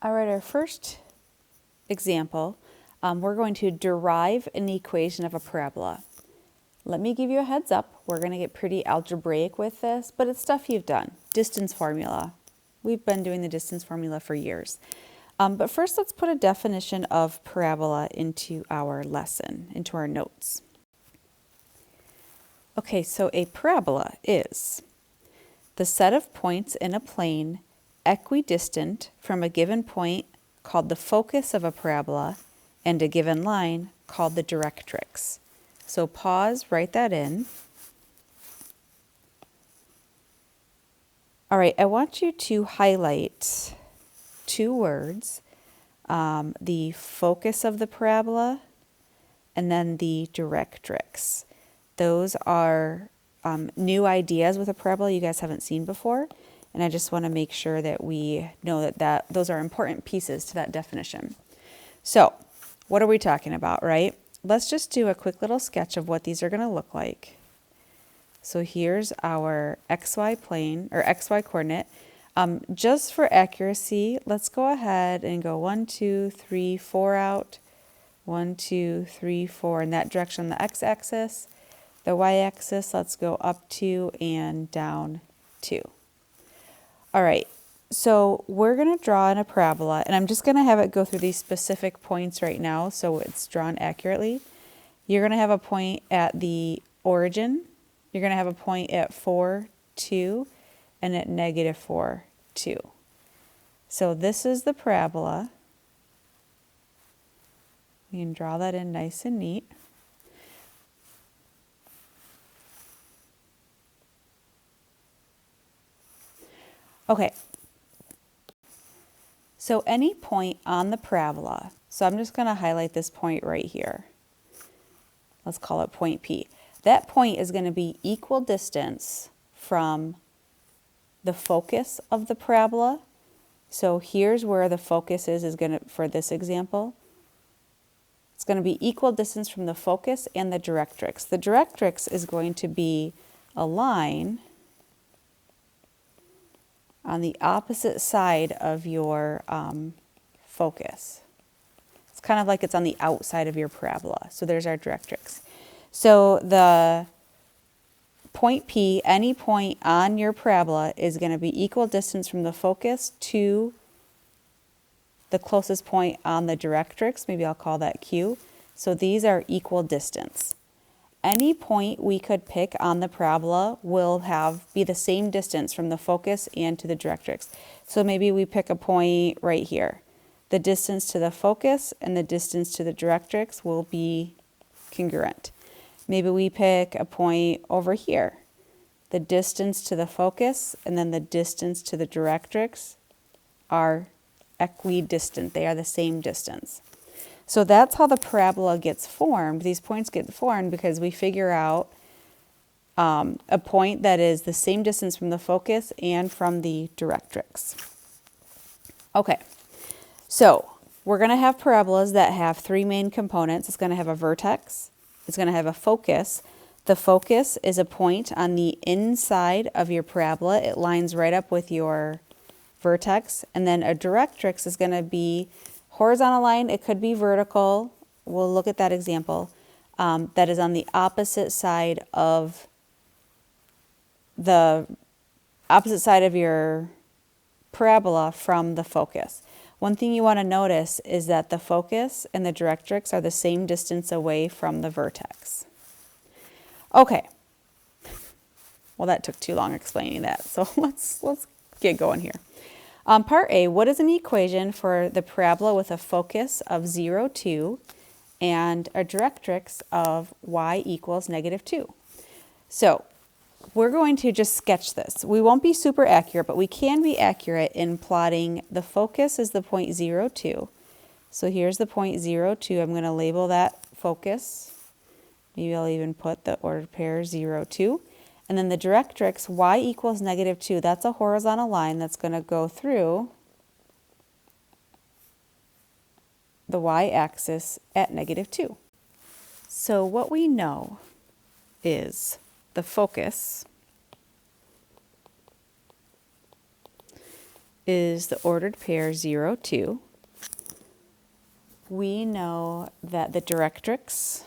All right, our first example, we're going to derive an equation of a parabola. Let me give you a heads up. We're going to get pretty algebraic with this, but it's stuff you've done. Distance formula. We've been doing the distance formula for years. But first, let's put a definition of parabola into our lesson, into our notes. Okay, so a parabola is the set of points in a plane equidistant from a given point called the focus of a parabola and a given line called the directrix. So pause, write that in. All right, I want you to highlight two words, the focus of the parabola and then the directrix. Those are new ideas with a parabola you guys haven't seen before, and I just want to make sure that we know that those are important pieces to that definition. So what are we talking about, right? Let's just do a quick little sketch of what these are going to look like. So here's our XY plane or XY coordinate. Just for accuracy, let's go ahead and go 1, 2, 3, 4 out. 1, 2, 3, 4 in that direction on the x-axis. The y-axis, let's go up 2 and down 2. All right, so we're going to draw in a parabola, and I'm just going to have it go through these specific points right now so it's drawn accurately. You're going to have a point at the origin. You're going to have a point at 4, 2, and at negative 4, 2. So this is the parabola. We can draw that in nice and neat. Okay, so any point on the parabola, so I'm just going to highlight this point right here. Let's call it point P. That point is going to be equal distance from the focus of the parabola. So here's where the focus is going to, for this example, it's going to be equal distance from the focus and the directrix. The directrix is going to be a line on the opposite side of your focus. It's kind of like it's on the outside of your parabola. So there's our directrix. So the point P, any point on your parabola, is going to be equal distance from the focus to the closest point on the directrix. Maybe I'll call that Q. So these are equal distance. Any point we could pick on the parabola will be the same distance from the focus and to the directrix. So maybe we pick a point right here. The distance to the focus and the distance to the directrix will be congruent. Maybe we pick a point over here. The distance to the focus and then the distance to the directrix are equidistant. They are the same distance. So that's how the parabola gets formed. These points get formed because we figure out a point that is the same distance from the focus and from the directrix. Okay, so we're going to have parabolas that have three main components. It's going to have a vertex. It's going to have a focus. The focus is a point on the inside of your parabola. It lines right up with your vertex. And then a directrix is going to be horizontal line. It could be vertical. We'll look at that example. That is on the opposite side of your parabola from the focus. One thing you want to notice is that the focus and the directrix are the same distance away from the vertex. Okay. Well, that took too long explaining that. So let's get going here. Part A, what is an equation for the parabola with a focus of 0, 2 and a directrix of y equals negative 2? So we're going to just sketch this. We won't be super accurate, but we can be accurate in plotting. The focus is the point 0, 2. So here's the point 0, 2. I'm going to label that focus. Maybe I'll even put the ordered pair 0, 2. And then the directrix, y equals negative 2, that's a horizontal line that's going to go through the y-axis at negative 2. So what we know is the focus is the ordered pair 0, 2. We know that the directrix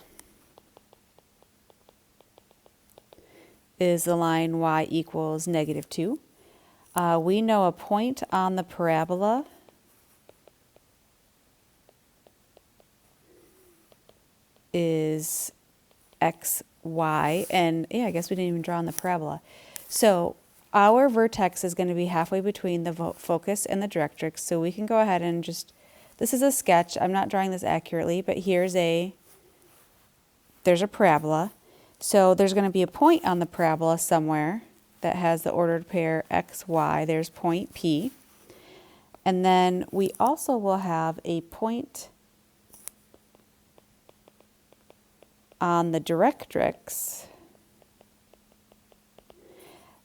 is the line y equals -2. We know a point on the parabola is x, y, and yeah, I guess we didn't even draw on the parabola. So our vertex is going to be halfway between the focus and the directrix, so we can go ahead and just, this is a sketch, I'm not drawing this accurately, but there's a parabola. So there's going to be a point on the parabola somewhere that has the ordered pair x, y. There's point P. And then we also will have a point on the directrix.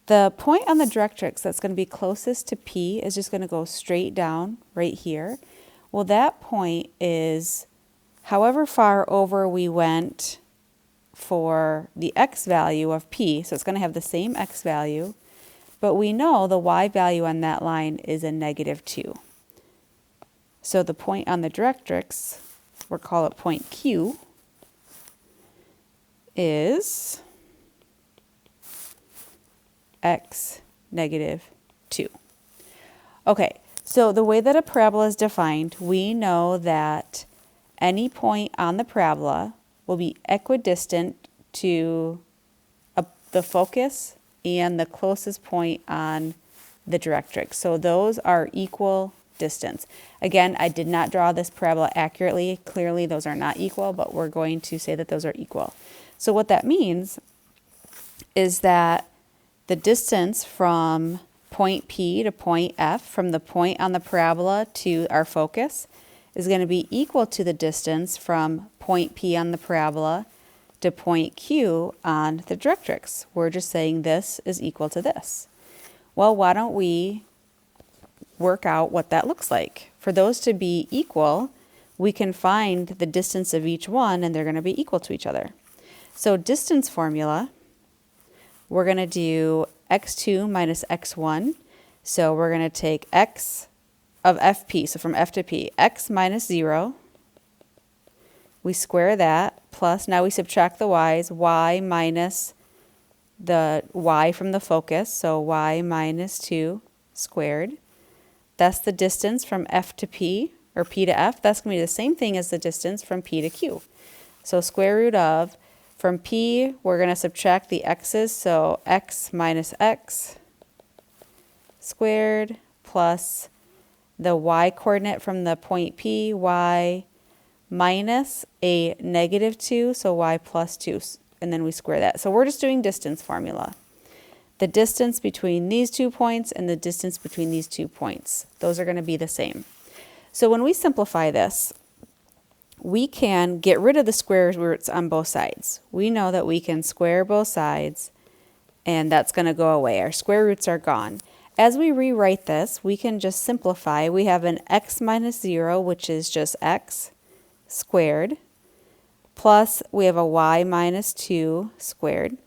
The point on the directrix that's going to be closest to P is just going to go straight down right here. Well, that point is however far over we went for the x value of P, so it's going to have the same x value, but we know the y value on that line is a -2. So the point on the directrix, we'll call it point Q, is x -2. Okay, so the way that a parabola is defined, we know that any point on the parabola will be equidistant to the focus and the closest point on the directrix. So those are equal distance. Again, I did not draw this parabola accurately. Clearly those are not equal, but we're going to say that those are equal. So what that means is that the distance from point P to point F, from the point on the parabola to our focus, is going to be equal to the distance from point P on the parabola to point Q on the directrix. We're just saying this is equal to this. Well, why don't we work out what that looks like? For those to be equal, we can find the distance of each one, and they're going to be equal to each other. So distance formula, we're going to do x2 minus x1. So we're going to take x of fp, so from f to p, x minus 0. We square that, plus, now we subtract the y's, y minus the y from the focus, so y minus 2 squared. That's the distance from f to p, or p to f. That's going to be the same thing as the distance from p to q. So square root of, from p, we're going to subtract the x's, so x minus x squared plus the y coordinate from the point P, y minus a -2, so y plus 2, and then we square that. So we're just doing distance formula. The distance between these 2 points and the distance between these 2 points, those are going to be the same. So when we simplify this, we can get rid of the square roots on both sides. We know that we can square both sides, and that's going to go away. Our square roots are gone. As we rewrite this, we can just simplify. We have an x minus 0, which is just x squared, plus we have a y minus 2 squared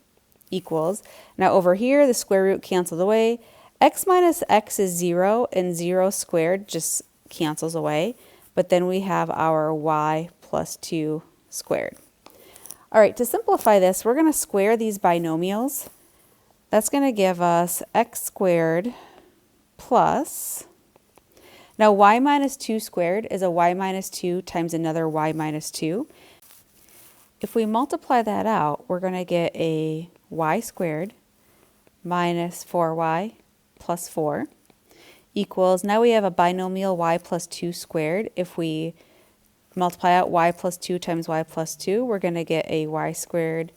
equals. Now over here, the square root cancels away. X minus x is 0, and 0 squared just cancels away. But then we have our y plus 2 squared. All right, to simplify this, we're going to square these binomials. That's going to give us x squared plus, now y minus 2 squared is a y minus 2 times another y minus 2. If we multiply that out, we're going to get a y squared minus 4y plus 4 equals, now we have a binomial y plus 2 squared. If we multiply out y plus 2 times y plus 2, we're going to get a y squared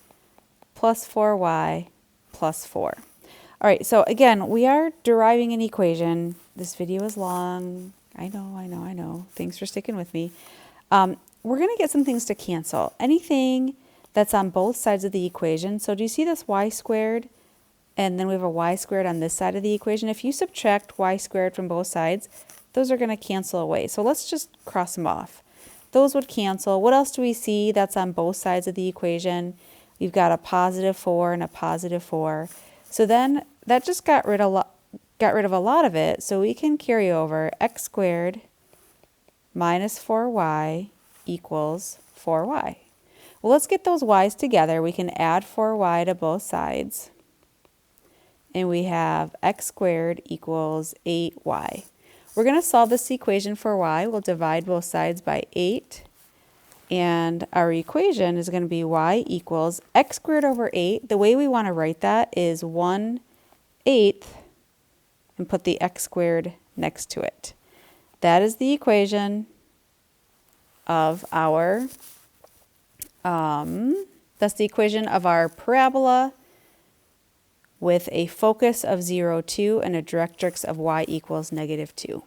plus 4y plus 4. All right, so again, we are deriving an equation. This video is long. I know. Thanks for sticking with me. We're going to get some things to cancel. Anything that's on both sides of the equation. So do you see this y squared? And then we have a y squared on this side of the equation. If you subtract y squared from both sides, those are going to cancel away. So let's just cross them off. Those would cancel. What else do we see that's on both sides of the equation? We've got a positive 4 and a positive 4. So then that just got rid of got rid of a lot of it, so we can carry over x squared minus 4y equals 4y. Well, let's get those y's together. We can add 4y to both sides. And we have x squared equals 8y. We're going to solve this equation for y. We'll divide both sides by 8. And our equation is going to be y equals x squared over 8. The way we want to write that is 1/8 and put the x squared next to it. That is the equation of our, that's the equation of our parabola with a focus of 0, 2 and a directrix of y equals -2.